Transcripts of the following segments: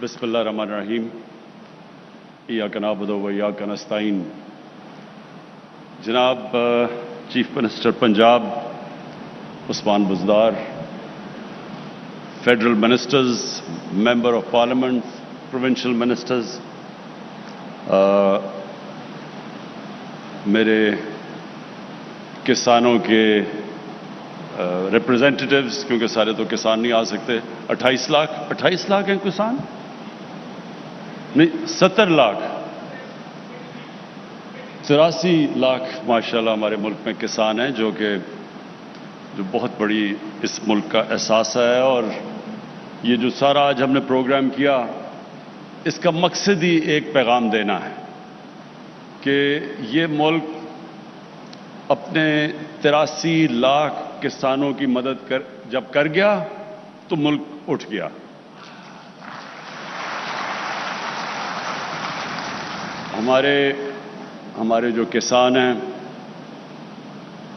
بسم اللہ الرحمن الرحیم ایاک نعبد و ایاک نستعین. جناب chief minister Punjab Usman Buzdar, federal ministers, member of parliament, provincial ministers, میرے کسانوں کے ریپرزینٹیٹیوز، کیونکہ سارے تو کسان نہیں آ سکتے. 28 لاکھ ہیں کسان، نہیں 70 لاکھ، 83 لاکھ ماشاءاللہ ہمارے ملک میں کسان ہیں، جو بہت بڑی اس ملک کا احساس ہے. اور یہ جو سارا آج ہم نے پروگرام کیا، اس کا مقصد ہی ایک پیغام دینا ہے کہ یہ ملک اپنے 83 لاکھ کسانوں کی مدد جب کر گیا تو ملک اٹھ گیا. ہمارے جو کسان ہیں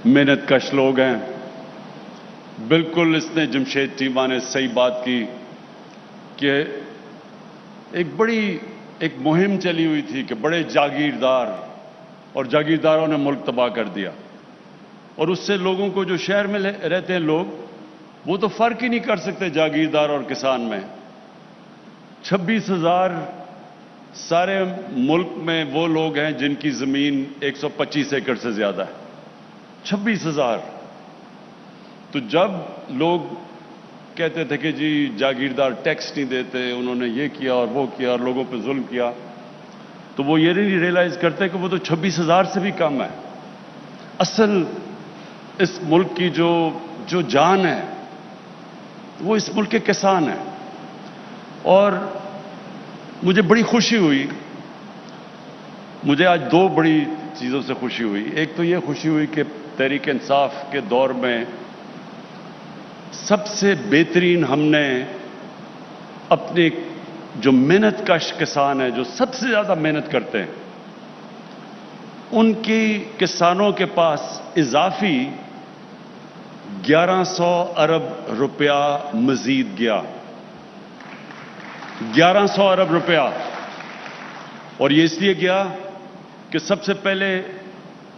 محنت کش لوگ ہیں. بالکل اس نے جمشید چیمہ نے صحیح بات کی کہ ایک مہم چلی ہوئی تھی کہ بڑے جاگیردار اور جاگیرداروں نے ملک تباہ کر دیا، اور اس سے لوگوں کو جو شہر میں رہتے ہیں لوگ، وہ تو فرق ہی نہیں کر سکتے جاگیردار اور کسان میں. 26,000 سارے ملک میں وہ لوگ ہیں جن کی زمین 125 ایکڑ سے زیادہ ہے. 26,000. تو جب لوگ کہتے تھے کہ جی جاگیردار ٹیکس نہیں دیتے، انہوں نے یہ کیا اور وہ کیا اور لوگوں پہ ظلم کیا، تو وہ یہ نہیں ریئلائز کرتے کہ وہ تو 26,000 سے بھی کم ہے. اصل اس ملک کی جو جان ہے وہ اس ملک کے کسان ہیں. اور مجھے بڑی خوشی ہوئی، مجھے آج 2 بڑی چیزوں سے خوشی ہوئی. ایک تو یہ خوشی ہوئی کہ تحریک انصاف کے دور میں سب سے بہترین ہم نے اپنے جو محنت کش کسان ہیں، جو سب سے زیادہ محنت کرتے ہیں، ان کی کسانوں کے پاس اضافی 1100 ارب روپیہ مزید گیا. 1100 ارب روپیہ. اور یہ اس لیے گیا کہ سب سے پہلے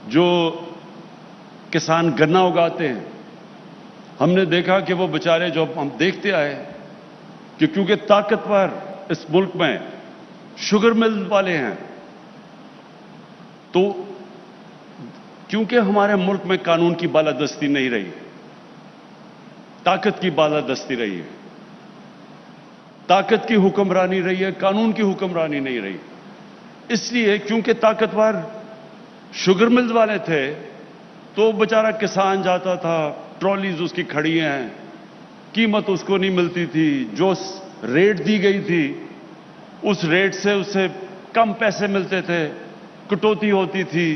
جو کسان گنا اگاتے ہیں، ہم نے دیکھا کہ وہ بیچارے، جو ہم دیکھتے آئے کہ کیونکہ طاقتور اس ملک میں شوگر مل والے ہیں، تو کیونکہ ہمارے ملک میں قانون کی بالادستی نہیں رہی، طاقت کی بالادستی رہی ہے، طاقت کی حکمرانی رہی ہے، قانون کی حکمرانی نہیں رہی. اس لیے کیونکہ طاقتور شوگر ملز والے تھے، تو بیچارہ کسان جاتا تھا، ٹرالیز اس کی کھڑی ہیں، قیمت اس کو نہیں ملتی تھی، جو ریٹ دی گئی تھی اس ریٹ سے اسے کم پیسے ملتے تھے، کٹوتی ہوتی تھی،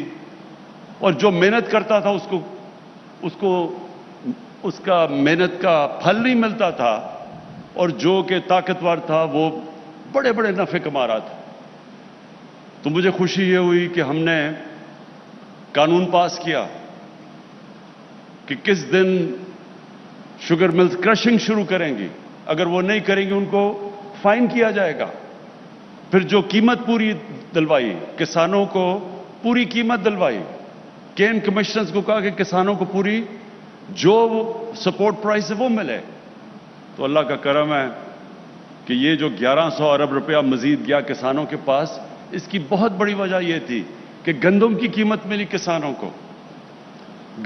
اور جو محنت کرتا تھا اس کو اس کا محنت کا پھل نہیں ملتا تھا، اور جو کہ طاقتور تھا وہ بڑے بڑے نفع کما رہا تھا. تو مجھے خوشی یہ ہوئی کہ ہم نے قانون پاس کیا کہ کس دن شوگر ملز کرشنگ شروع کریں گی. اگر وہ نہیں کریں گے ان کو فائن کیا جائے گا. پھر جو قیمت پوری دلوائی، کسانوں کو پوری قیمت دلوائی. کین کمشنرز کو کہا کہ کسانوں کو پوری جو سپورٹ پرائس ہے وہ ملے. تو اللہ کا کرم ہے کہ یہ جو 1100 ارب روپیہ مزید گیا کسانوں کے پاس، اس کی بہت بڑی وجہ یہ تھی کہ گندم کی قیمت ملی کسانوں کو،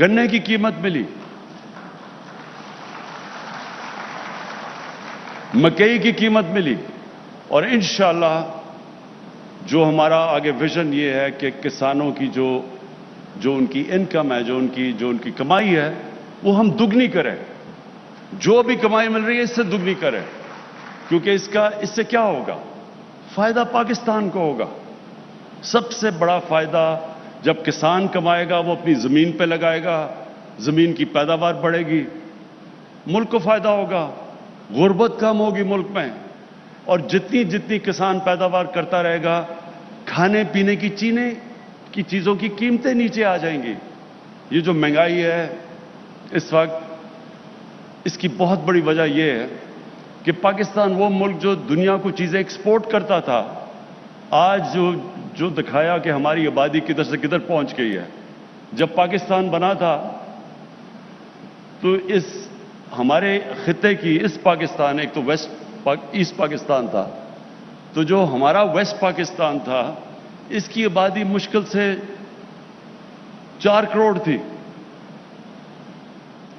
گنے کی قیمت ملی، مکئی کی قیمت ملی. اور انشاءاللہ جو ہمارا آگے ویژن یہ ہے کہ کسانوں کی جو ان کی انکم ہے، جو ان کی کمائی ہے، وہ ہم دگنی کریں. جو بھی کمائی مل رہی ہے اس سے دگنی کریں، کیونکہ اس سے کیا ہوگا؟ فائدہ پاکستان کو ہوگا. سب سے بڑا فائدہ جب کسان کمائے گا، وہ اپنی زمین پہ لگائے گا، زمین کی پیداوار بڑھے گی، ملک کو فائدہ ہوگا، غربت کم ہوگی ملک میں. اور جتنی کسان پیداوار کرتا رہے گا، کھانے پینے کی چیزوں کی قیمتیں نیچے آ جائیں گی. یہ جو مہنگائی ہے اس وقت، اس کی بہت بڑی وجہ یہ ہے کہ پاکستان وہ ملک جو دنیا کو چیزیں ایکسپورٹ کرتا تھا، آج جو دکھایا کہ ہماری آبادی کدھر سے کدھر پہنچ گئی ہے۔ جب پاکستان بنا تھا تو اس ہمارے خطے کی اس پاکستان، ایک تو ایسٹ پاکستان تھا، تو جو ہمارا ویسٹ پاکستان تھا اس کی آبادی مشکل سے 4 کروڑ تھی۔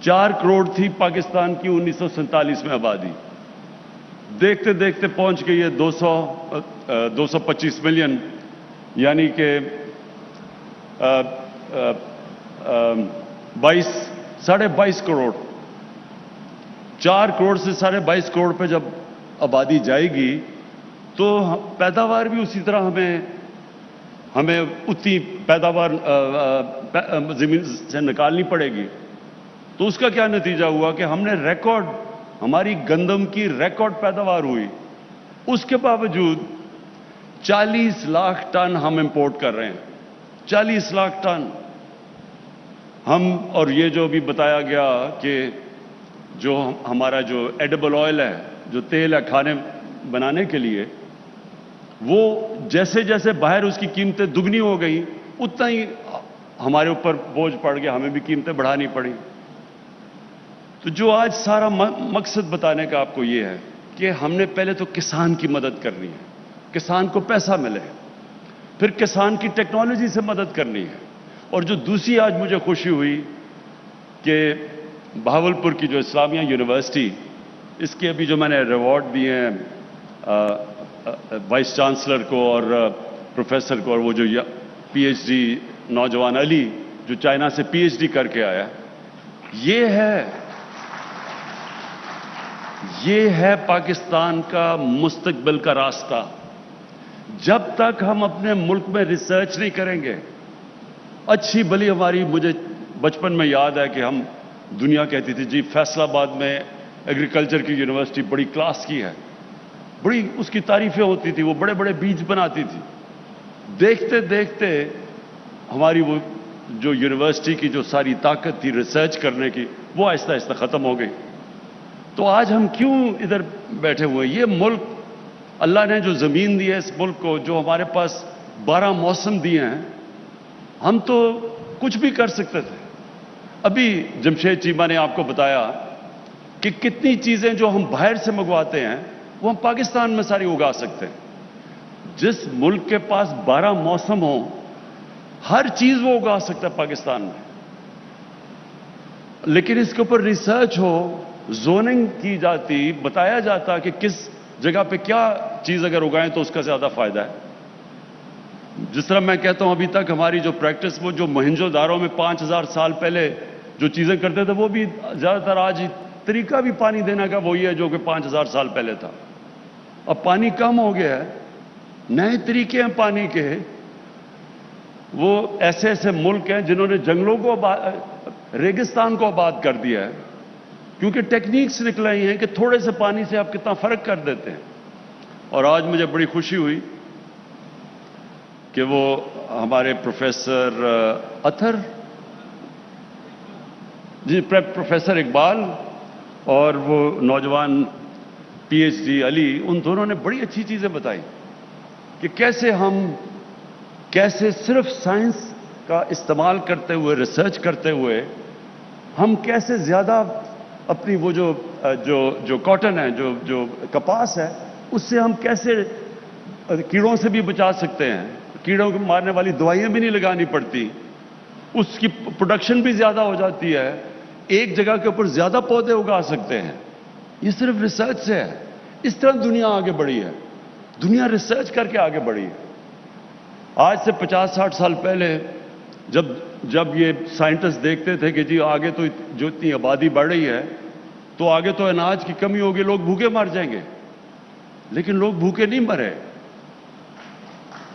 4 کروڑ تھی پاکستان کی 1947 میں آبادی، دیکھتے دیکھتے پہنچ گئی ہے 225 ملین، یعنی کہ 22.5 کروڑ۔ 4 کروڑ سے 22.5 کروڑ پہ جب آبادی جائے گی تو پیداوار بھی اسی طرح ہمیں اتنی پیداوار زمین سے نکالنی پڑے گی۔ تو اس کا کیا نتیجہ ہوا کہ ہم نے ہماری گندم کی ریکارڈ پیداوار ہوئی، اس کے باوجود 40 لاکھ ٹن ہم امپورٹ کر رہے ہیں۔ 40 لاکھ ٹن اور یہ جو بھی بتایا گیا کہ جو ہمارا جو ایڈیبل آئل ہے، جو تیل ہے کھانے بنانے کے لیے، وہ جیسے جیسے باہر اس کی قیمتیں دگنی ہو گئی اتنا ہی ہمارے اوپر بوجھ پڑ گیا، ہمیں بھی قیمتیں بڑھانی پڑی۔ تو جو آج سارا مقصد بتانے کا آپ کو یہ ہے کہ ہم نے پہلے تو کسان کی مدد کرنی ہے، کسان کو پیسہ ملے، پھر کسان کی ٹیکنالوجی سے مدد کرنی ہے۔ اور جو دوسری آج مجھے خوشی ہوئی کہ بہاولپور کی جو اسلامیہ یونیورسٹی، اس کے ابھی جو میں نے ریوارڈ دیے ہیں وائس چانسلر کو اور پروفیسر کو، اور وہ جو پی ایچ ڈی نوجوان علی جو چائنا سے پی ایچ ڈی کر کے آیا، یہ ہے پاکستان کا مستقبل کا راستہ۔ جب تک ہم اپنے ملک میں ریسرچ نہیں کریں گے، اچھی بلی مجھے بچپن میں یاد ہے کہ ہم دنیا کہتی تھی جی فیصل آباد میں ایگریکلچر کی یونیورسٹی بڑی کلاس کی ہے، بڑی اس کی تعریفیں ہوتی تھی، وہ بڑے بڑے بیج بناتی تھی۔ دیکھتے دیکھتے ہماری وہ جو یونیورسٹی کی جو ساری طاقت تھی ریسرچ کرنے کی، وہ آہستہ آہستہ ختم ہو گئی۔ تو آج ہم کیوں ادھر بیٹھے ہوئے؟ یہ ملک اللہ نے جو زمین دی ہے اس ملک کو، جو ہمارے پاس 12 موسم دیے ہیں، ہم تو کچھ بھی کر سکتے تھے۔ ابھی جمشید چیمہ نے آپ کو بتایا کہ کتنی چیزیں جو ہم باہر سے منگواتے ہیں وہ ہم پاکستان میں ساری اگا سکتے ہیں۔ جس ملک کے پاس 12 موسم ہوں، ہر چیز وہ اگا سکتا ہے پاکستان میں، لیکن اس کے اوپر ریسرچ ہو، زوننگ کی جاتی، بتایا جاتا کہ کس جگہ پہ کیا چیز اگر اگائیں تو اس کا زیادہ فائدہ ہے۔ جس طرح میں کہتا ہوں ابھی تک ہماری جو پریکٹس، وہ جو موہنجو دارو میں 5000 سال پہلے جو چیزیں کرتے تھے، وہ بھی زیادہ تر آج طریقہ بھی پانی دینے کا وہی ہے جو کہ 5000 سال پہلے تھا۔ اب پانی کم ہو گیا ہے، نئے طریقے ہیں پانی کے۔ وہ ایسے ایسے ملک ہیں جنہوں نے جنگلوں کو ریگستان کو آباد کر دیا ہے، کیونکہ ٹیکنیکس نکل آئی ہیں کہ تھوڑے سے پانی سے آپ کتنا فرق کر دیتے ہیں۔ اور آج مجھے بڑی خوشی ہوئی کہ وہ ہمارے پروفیسر اطہر جی، پروفیسر اقبال اور وہ نوجوان پی ایچ ڈی علی، ان دونوں نے بڑی اچھی چیزیں بتائی کہ کیسے صرف سائنس کا استعمال کرتے ہوئے، ریسرچ کرتے ہوئے، ہم کیسے زیادہ اپنی وہ جو کاٹن ہے، جو کپاس ہے، اس سے ہم کیسے کیڑوں سے بھی بچا سکتے ہیں، کیڑوں کو مارنے والی دوائیاں بھی نہیں لگانی پڑتی، اس کی پروڈکشن بھی زیادہ ہو جاتی ہے، ایک جگہ کے اوپر زیادہ پودے اگا سکتے ہیں۔ یہ صرف ریسرچ سے ہے۔ اس طرح دنیا آگے بڑھی ہے، دنیا ریسرچ کر کے آگے بڑھی ہے۔ آج سے 50-60 سال پہلے جب یہ سائنٹسٹ دیکھتے تھے کہ جی آگے تو جو اتنی آبادی بڑھ رہی ہے تو آگے تو اناج کی کمی ہوگی، لوگ بھوکے مر جائیں گے، لیکن لوگ بھوکے نہیں مرے۔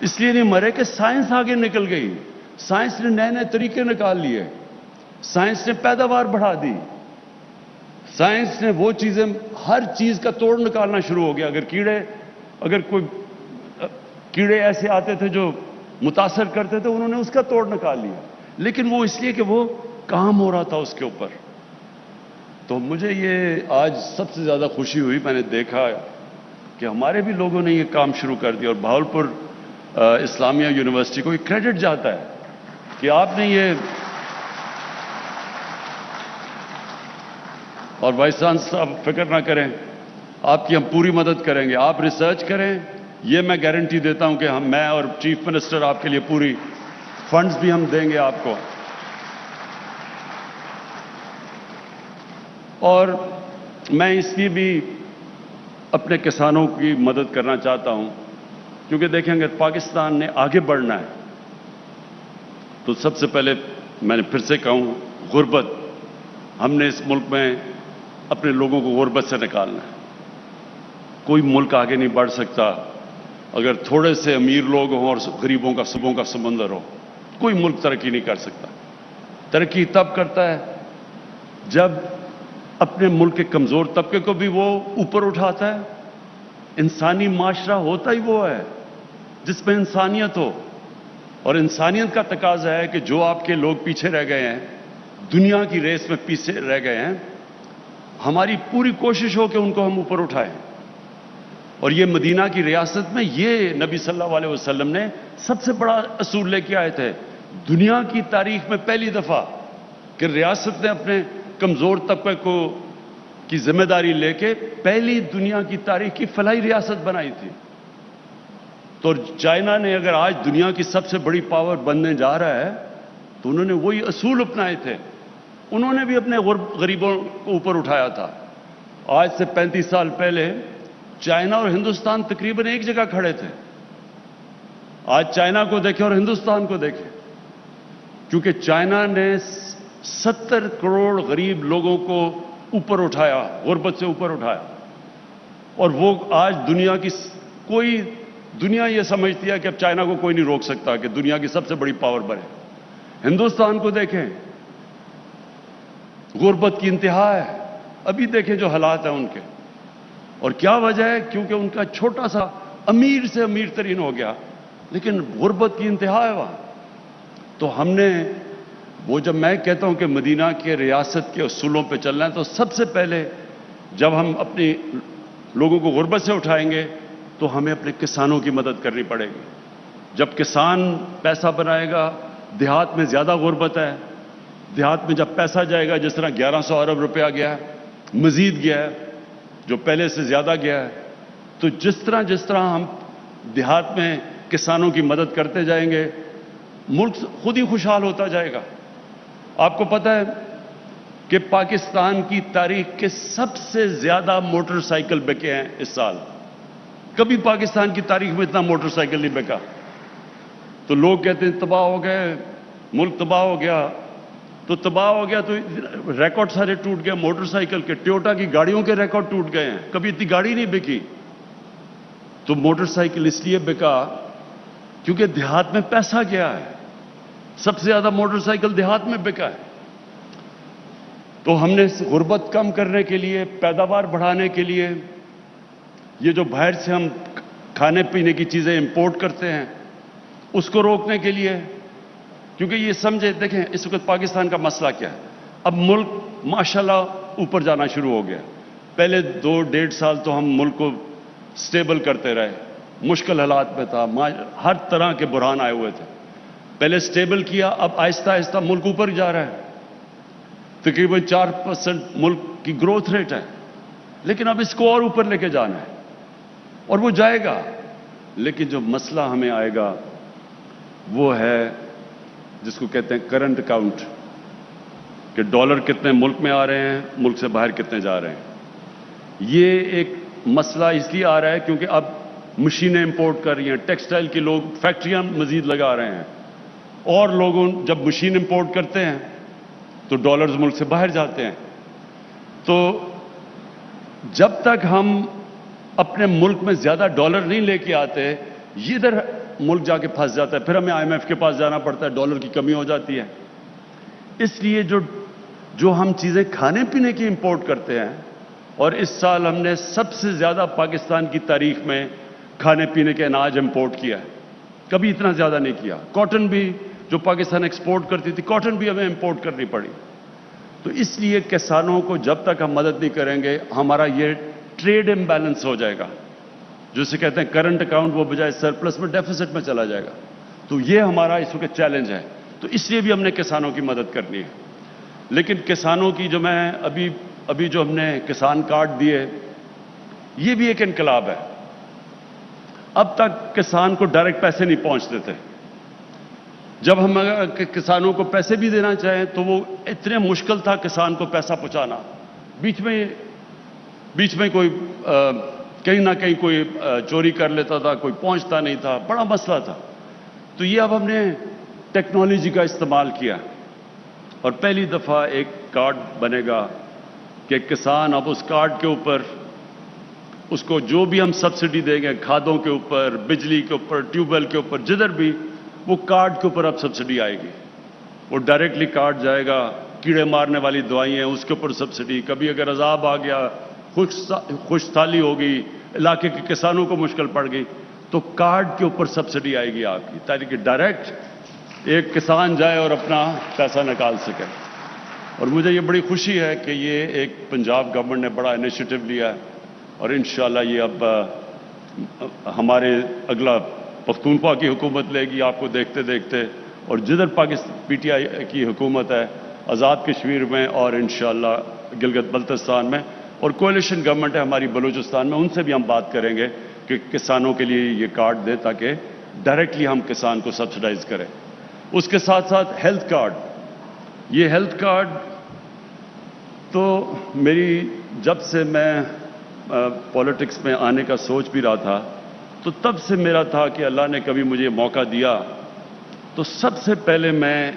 اس لیے نہیں مرے کہ سائنس آگے نکل گئی، سائنس نے نئے نئے طریقے نکال لیے، سائنس نے پیداوار بڑھا دی، سائنس نے وہ چیزیں، ہر چیز کا توڑ نکالنا شروع ہو گیا۔ اگر کوئی کیڑے ایسے آتے تھے جو متاثر کرتے تھے، انہوں نے اس کا توڑ نکال لیا، لیکن وہ اس لیے کہ وہ کام ہو رہا تھا اس کے اوپر۔ تو مجھے یہ آج سب سے زیادہ خوشی ہوئی، میں نے دیکھا کہ ہمارے بھی لوگوں نے یہ کام شروع کر دیا، اور بہاولپور اسلامیہ یونیورسٹی کو یہ کریڈٹ جاتا ہے کہ آپ نے یہ، اور وائس چانسلر صاحب فکر نہ کریں، آپ کی ہم پوری مدد کریں گے، آپ ریسرچ کریں، یہ میں گارنٹی دیتا ہوں کہ میں اور چیف منسٹر آپ کے لیے پوری فنڈز بھی ہم دیں گے آپ کو۔ اور میں اس لیے بھی اپنے کسانوں کی مدد کرنا چاہتا ہوں، کیونکہ دیکھیں اگر پاکستان نے آگے بڑھنا ہے تو سب سے پہلے میں نے پھر سے کہوں، غربت، ہم نے اس ملک میں اپنے لوگوں کو غربت سے نکالنا ہے۔ کوئی ملک آگے نہیں بڑھ سکتا اگر تھوڑے سے امیر لوگ ہوں اور غریبوں کا صبحوں کا سمندر ہو۔ کوئی ملک ترقی نہیں کر سکتا۔ ترقی تب کرتا ہے جب اپنے ملک کے کمزور طبقے کو بھی وہ اوپر اٹھاتا ہے۔ انسانی معاشرہ ہوتا ہی وہ ہے جس میں انسانیت ہو، اور انسانیت کا تقاضا ہے کہ جو آپ کے لوگ پیچھے رہ گئے ہیں، دنیا کی ریس میں پیچھے رہ گئے ہیں، ہماری پوری کوشش ہو کہ ان کو ہم اوپر اٹھائیں۔ اور یہ مدینہ کی ریاست میں یہ نبی صلی اللہ علیہ وسلم نے سب سے بڑا اصول لے کے آئے تھے، دنیا کی تاریخ میں پہلی دفعہ کہ ریاست نے اپنے کمزور طبقے کو کی ذمہ داری لے کے پہلی دنیا کی تاریخ کی فلاحی ریاست بنائی تھی۔ تو چائنا نے اگر آج دنیا کی سب سے بڑی پاور بننے جا رہا ہے تو انہوں نے وہی اصول اپنائے تھے، انہوں نے بھی اپنے غریبوں کو اوپر اٹھایا تھا۔ آج سے 35 سال پہلے چائنا اور ہندوستان تقریباً ایک جگہ کھڑے تھے۔ آج چائنا کو دیکھیں اور ہندوستان کو دیکھیں، کیونکہ چائنا نے 70 کروڑ غریب لوگوں کو اوپر اٹھایا، غربت سے اوپر اٹھایا، اور وہ آج دنیا کی دنیا یہ سمجھتی ہے کہ اب چائنا کو کوئی نہیں روک سکتا کہ دنیا کی سب سے بڑی پاور بنے۔ ہندوستان کو دیکھیں، غربت کی انتہا ہے، ابھی دیکھیں جو حالات ہیں ان کے، اور کیا وجہ ہے؟ کیونکہ ان کا چھوٹا سا امیر سے امیر ترین ہو گیا، لیکن غربت کی انتہا ہے وہاں۔ تو ہم نے وہ، جب میں کہتا ہوں کہ مدینہ کے ریاست کے اصولوں پہ چلنا ہے، تو سب سے پہلے جب ہم اپنی لوگوں کو غربت سے اٹھائیں گے تو ہمیں اپنے کسانوں کی مدد کرنی پڑے گی۔ جب کسان پیسہ بنائے گا، دیہات میں زیادہ غربت ہے، دیہات میں جب پیسہ جائے گا، جس طرح 1100 ارب روپیہ گیا ہے، مزید گیا ہے، جو پہلے سے زیادہ گیا ہے، تو جس طرح ہم دیہات میں کسانوں کی مدد کرتے جائیں گے، ملک خود ہی خوشحال ہوتا جائے گا۔ آپ کو پتہ ہے کہ پاکستان کی تاریخ کے سب سے زیادہ موٹر سائیکل بکے ہیں اس سال۔ کبھی پاکستان کی تاریخ میں اتنا موٹر سائیکل نہیں بکا۔ تو لوگ کہتے ہیں تباہ ہو گئے، ملک تباہ ہو گیا، تو تباہ ہو گیا تو ریکارڈ سارے ٹوٹ گئے موٹر سائیکل کے، ٹویوٹا کی گاڑیوں کے ریکارڈ ٹوٹ گئے ہیں، کبھی اتنی گاڑی نہیں بکی۔ تو موٹر سائیکل اس لیے بکا کیونکہ دیہات میں پیسہ گیا ہے، سب سے زیادہ موٹر سائیکل دیہات میں بکا ہے۔ تو ہم نے غربت کم کرنے کے لیے، پیداوار بڑھانے کے لیے، یہ جو باہر سے ہم کھانے پینے کی چیزیں امپورٹ کرتے ہیں اس کو روکنے کے لیے، کیونکہ یہ سمجھے، دیکھیں اس وقت پاکستان کا مسئلہ کیا ہے، اب ملک ماشاءاللہ اوپر جانا شروع ہو گیا۔ پہلے 2-1.5 سال تو ہم ملک کو سٹیبل کرتے رہے، مشکل حالات میں تھا، ہر طرح کے بحران آئے ہوئے تھے، پہلے سٹیبل کیا، اب آہستہ آہستہ ملک اوپر جا رہا ہے، تقریباً 4% ملک کی گروتھ ریٹ ہے، لیکن اب اس کو اور اوپر لے کے جانا ہے، اور وہ جائے گا۔ لیکن جو مسئلہ ہمیں آئے گا وہ ہے جس کو کہتے ہیں کرنٹ اکاؤنٹ، کہ ڈالر کتنے ملک میں آ رہے ہیں، ملک سے باہر کتنے جا رہے ہیں۔ یہ ایک مسئلہ اس لیے آ رہا ہے کیونکہ اب مشینیں امپورٹ کر رہی ہیں، ٹیکسٹائل کے لوگ فیکٹریاں مزید لگا رہے ہیں، اور لوگوں جب مشین امپورٹ کرتے ہیں تو ڈالرز ملک سے باہر جاتے ہیں۔ تو جب تک ہم اپنے ملک میں زیادہ ڈالر نہیں لے کے آتے، یہ ادھر ملک جا کے پھنس جاتا ہے، پھر ہمیں IMF کے پاس جانا پڑتا ہے، ڈالر کی کمی ہو جاتی ہے۔ اس لیے جو ہم چیزیں کھانے پینے کی امپورٹ کرتے ہیں، اور اس سال ہم نے سب سے زیادہ پاکستان کی تاریخ میں کھانے پینے کے اناج امپورٹ کیا ہے، کبھی اتنا زیادہ نہیں کیا۔ کاٹن بھی جو پاکستان ایکسپورٹ کرتی تھی، کاٹن بھی ہمیں امپورٹ کرنی پڑی۔ تو اس لیے کسانوں کو جب تک ہم مدد نہیں کریں گے ہمارا یہ ٹریڈ امبیلنس ہو جائے گا، جسے کہتے ہیں کرنٹ اکاؤنٹ، وہ بجائے سرپلس میں ڈیفیسٹ میں چلا جائے گا۔ تو یہ ہمارا اس وقت چیلنج ہے، تو اس لیے بھی ہم نے کسانوں کی مدد کرنی ہے۔ لیکن کسانوں کی جو میں ابھی جو ہم نے کسان کارڈ دیے، یہ بھی ایک انقلاب ہے۔ اب تک کسان کو ڈائریکٹ پیسے نہیں پہنچتے تھے۔ جب ہم کسانوں کو پیسے بھی دینا چاہیں تو وہ اتنے مشکل تھا کسان کو پیسہ پہنچانا، بیچ میں کوئی کہیں نہ کہیں کوئی چوری کر لیتا تھا، کوئی پہنچتا نہیں تھا، بڑا مسئلہ تھا۔ تو یہ اب ہم نے ٹیکنالوجی کا استعمال کیا اور پہلی دفعہ ایک کارڈ بنے گا کہ کسان اب اس کارڈ کے اوپر اس کو جو بھی ہم سبسڈی دیں گے، کھادوں کے اوپر، بجلی کے اوپر، ٹیوب ویل کے اوپر، جدھر بھی، وہ کارڈ کے اوپر اب سبسڈی آئے گی۔ وہ ڈائریکٹلی کارڈ جائے گا، کیڑے مارنے والی دوائیں ہیں اس کے اوپر سبسڈی، کبھی اگر عذاب آ گیا، خشک سالی ہو گئی، علاقے کے کسانوں کو مشکل پڑ گئی، تو کارڈ کے اوپر سبسڈی آئے گی آپ کی، تاکہ ڈائریکٹ ایک کسان جائے اور اپنا پیسہ نکال سکے۔ اور مجھے یہ بڑی خوشی ہے کہ یہ ایک پنجاب گورنمنٹ نے بڑا انیشیٹو لیا ہے، اور انشاءاللہ یہ اب ہمارے اگلا پختونخوا کی حکومت لے گی، آپ کو دیکھتے دیکھتے، اور جدھر پی ٹی آئی کی حکومت ہے آزاد کشمیر میں اور انشاءاللہ گلگت بلتستان میں، اور کولیشن گورنمنٹ ہے ہماری بلوچستان میں، ان سے بھی ہم بات کریں گے کہ کسانوں کے لیے یہ کارڈ دے تاکہ ڈائریکٹلی ہم کسان کو سبسڈائز کریں۔ اس کے ساتھ ساتھ ہیلتھ کارڈ، یہ ہیلتھ کارڈ تو میری جب سے میں پولیٹکس میں آنے کا سوچ بھی رہا تھا، تو تب سے میرا تھا کہ اللہ نے کبھی مجھے موقع دیا تو سب سے پہلے میں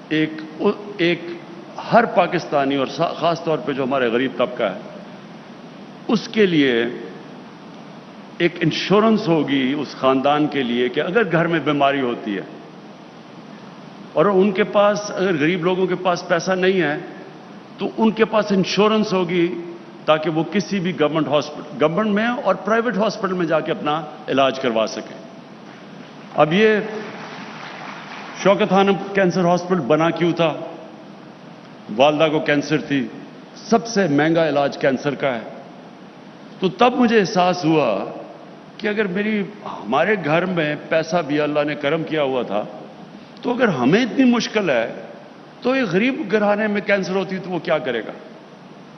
ایک ہر پاکستانی اور خاص طور پہ جو ہمارے غریب طبقہ ہے اس کے لیے ایک انشورنس ہوگی اس خاندان کے لیے کہ اگر گھر میں بیماری ہوتی ہے اور ان کے پاس، اگر غریب لوگوں کے پاس پیسہ نہیں ہے تو ان کے پاس انشورنس ہوگی تاکہ وہ کسی بھی گورنمنٹ میں اور پرائیویٹ ہاسپٹل میں جا کے اپنا علاج کروا سکیں۔ اب یہ شوکت خانم کینسر ہاسپٹل بنا کیوں تھا؟ والدہ کو کینسر تھی، سب سے مہنگا علاج کینسر کا ہے۔ تو تب مجھے احساس ہوا کہ اگر ہمارے گھر میں پیسہ بھی اللہ نے کرم کیا ہوا تھا، تو اگر ہمیں اتنی مشکل ہے تو ایک غریب گھرانے میں کینسر ہوتی تو وہ کیا کرے گا؟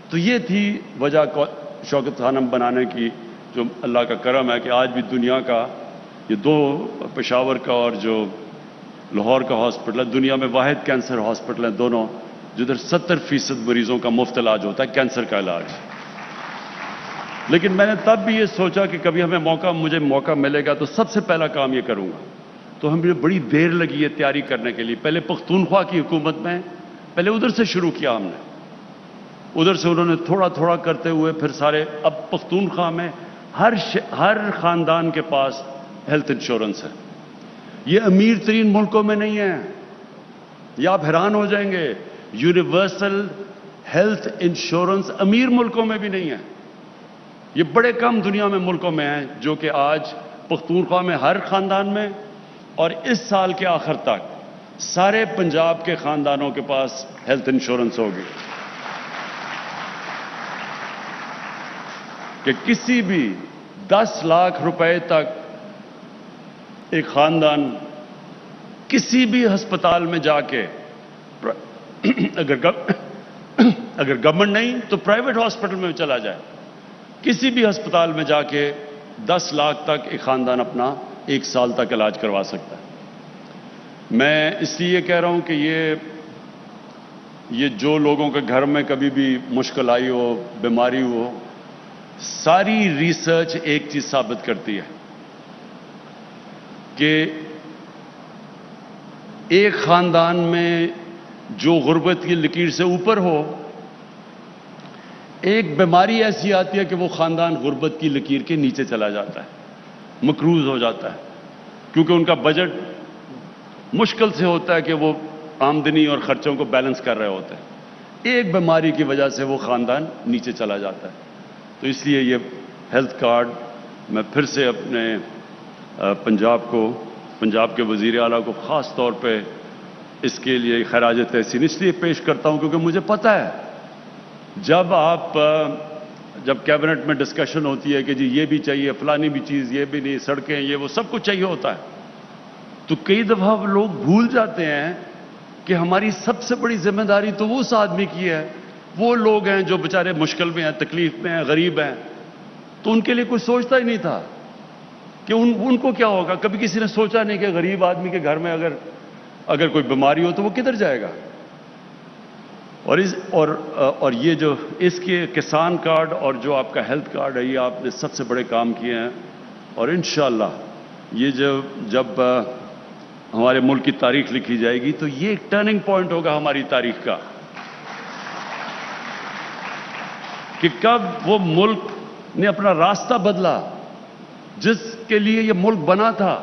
تو یہ تھی وجہ شوکت خانم بنانے کی، جو اللہ کا کرم ہے کہ آج بھی دنیا کا یہ دو، پشاور کا اور جو لاہور کا ہاسپٹل ہے، دنیا میں واحد کینسر ہاسپٹل ہیں دونوں، جدھر 70% مریضوں کا مفت علاج ہوتا ہے، کینسر کا علاج۔ لیکن میں نے تب بھی یہ سوچا کہ کبھی مجھے موقع ملے گا تو سب سے پہلا کام یہ کروں گا۔ تو ہمیں بڑی دیر لگی ہے تیاری کرنے کے لیے۔ پہلے پختونخوا کی حکومت میں پہلے ادھر سے شروع کیا ہم نے، ادھر سے انہوں نے تھوڑا تھوڑا کرتے ہوئے پھر سارے، اب پختونخوا میں ہر خاندان کے پاس ہیلتھ انشورنس ہے۔ یہ امیر ترین ملکوں میں نہیں ہے، یہ آپ حیران ہو جائیں گے، یونیورسل ہیلتھ انشورنس امیر ملکوں میں بھی نہیں ہے۔ یہ بڑے کم دنیا میں ملکوں میں ہیں جو کہ آج پختونخوا میں ہر خاندان میں، اور اس سال کے آخر تک سارے پنجاب کے خاندانوں کے پاس ہیلتھ انشورنس ہوگی، کہ کسی بھی 10 لاکھ روپے تک ایک خاندان کسی بھی ہسپتال میں جا کے، اگر گورنمنٹ نہیں تو پرائیویٹ ہاسپٹل میں چلا جائے، کسی بھی ہسپتال میں جا کے 10 لاکھ تک ایک خاندان اپنا 1 سال تک علاج کروا سکتا ہے۔ میں اس لیے کہہ رہا ہوں کہ یہ جو لوگوں کے گھر میں کبھی بھی مشکل آئی ہو، بیماری ہو، ساری ریسرچ ایک چیز ثابت کرتی ہے کہ ایک خاندان میں جو غربت کی لکیر سے اوپر ہو، ایک بیماری ایسی آتی ہے کہ وہ خاندان غربت کی لکیر کے نیچے چلا جاتا ہے، مقروض ہو جاتا ہے، کیونکہ ان کا بجٹ مشکل سے ہوتا ہے کہ وہ آمدنی اور خرچوں کو بیلنس کر رہے ہوتے ہیں۔ ایک بیماری کی وجہ سے وہ خاندان نیچے چلا جاتا ہے۔ تو اس لیے یہ ہیلتھ کارڈ میں پھر سے اپنے پنجاب کے وزیر اعلیٰ کو خاص طور پہ اس کے لیے خراج تحسین اس لیے پیش کرتا ہوں کیونکہ مجھے پتہ ہے جب کیبنٹ میں ڈسکشن ہوتی ہے کہ جی یہ بھی چاہیے، فلانی بھی چیز، یہ بھی نہیں، سڑکیں، یہ وہ سب کچھ چاہیے ہوتا ہے، تو کئی دفعہ لوگ بھول جاتے ہیں کہ ہماری سب سے بڑی ذمہ داری تو وہ اس آدمی کی ہے، وہ لوگ ہیں جو بیچارے مشکل میں ہیں، تکلیف میں ہیں، غریب ہیں، تو ان کے لیے کوئی سوچتا ہی نہیں تھا کہ ان کو کیا ہوگا. کبھی کسی نے سوچا نہیں کہ غریب آدمی کے گھر میں اگر کوئی بیماری ہو تو وہ کدھر جائے گا. اور یہ جو اس کے کسان کارڈ اور جو آپ کا ہیلتھ کارڈ ہے، یہ آپ نے سب سے بڑے کام کیے ہیں، اور انشاءاللہ یہ جب ہمارے ملک کی تاریخ لکھی جائے گی تو یہ ایک ٹرننگ پوائنٹ ہوگا ہماری تاریخ کا کہ کب وہ ملک نے اپنا راستہ بدلا جس کے لیے یہ ملک بنا تھا.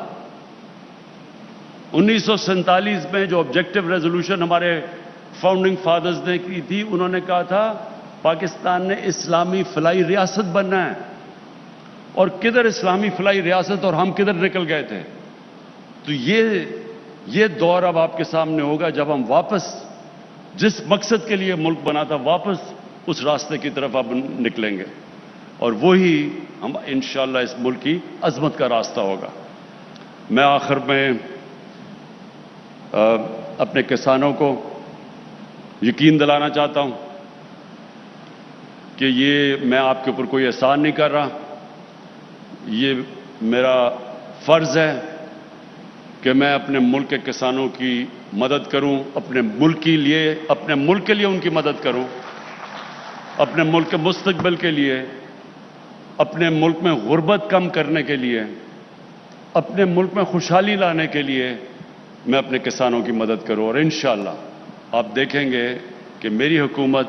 1947 میں جو آبجیکٹو ریزولوشن ہمارے فاؤنڈنگ فادرز نے کی تھی، انہوں نے کہا تھا پاکستان نے اسلامی فلاحی ریاست بننا ہے، اور کدھر اسلامی فلاحی ریاست اور ہم کدھر نکل گئے تھے. تو یہ دور اب آپ کے سامنے ہوگا جب ہم واپس جس مقصد کے لیے ملک بنا تھا واپس اس راستے کی طرف اب نکلیں گے، اور وہی ہم انشاءاللہ اس ملک کی عظمت کا راستہ ہوگا. میں آخر میں اپنے کسانوں کو یقین دلانا چاہتا ہوں کہ یہ میں آپ کے اوپر کوئی احسان نہیں کر رہا، یہ میرا فرض ہے کہ میں اپنے ملک کے کسانوں کی مدد کروں، اپنے ملک کے لیے ان کی مدد کروں، اپنے ملک کے مستقبل کے لیے، اپنے ملک میں غربت کم کرنے کے لیے، اپنے ملک میں خوشحالی لانے کے لیے میں اپنے کسانوں کی مدد کروں. اور انشاءاللہ آپ دیکھیں گے کہ میری حکومت،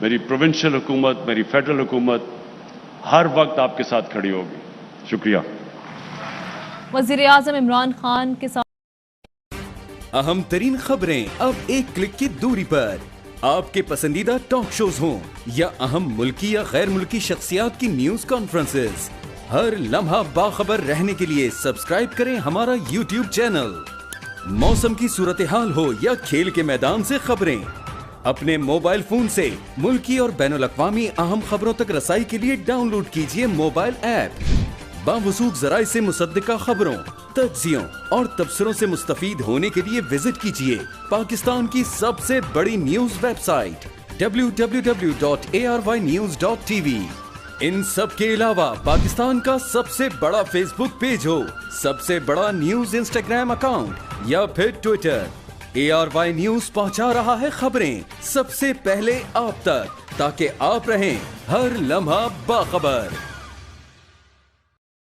میری پروونشل حکومت، میری فیڈرل حکومت ہر وقت آپ کے ساتھ کھڑی ہوگی. شکریہ. وزیر اعظم عمران خان کے ساتھ اہم ترین خبریں اب ایک کلک کی دوری پر. آپ کے پسندیدہ ٹاک شوز ہوں یا اہم ملکی یا غیر ملکی شخصیات کی نیوز کانفرنسز، ہر لمحہ باخبر رہنے کے لیے سبسکرائب کریں ہمارا یوٹیوب چینل. موسم کی صورتحال ہو یا کھیل کے میدان سے خبریں، اپنے موبائل فون سے ملکی اور بین الاقوامی اہم خبروں تک رسائی کے لیے ڈاؤن لوڈ کیجیے موبائل ایپ. باوثوق ذرائع سے مصدقہ خبروں، تجزیوں اور تبصروں سے مستفید ہونے کے لیے وزٹ کیجیے پاکستان کی سب سے بڑی نیوز ویب سائٹ www.arYnews.tv. ان سب کے علاوہ پاکستان کا سب سے بڑا فیس بک پیج ہو، سب سے بڑا نیوز انسٹاگرام اکاؤنٹ یا پھر ٹویٹر، ARY نیوز پہنچا رہا ہے خبریں سب سے پہلے آپ تک، تاکہ آپ رہیں ہر لمحہ باخبر.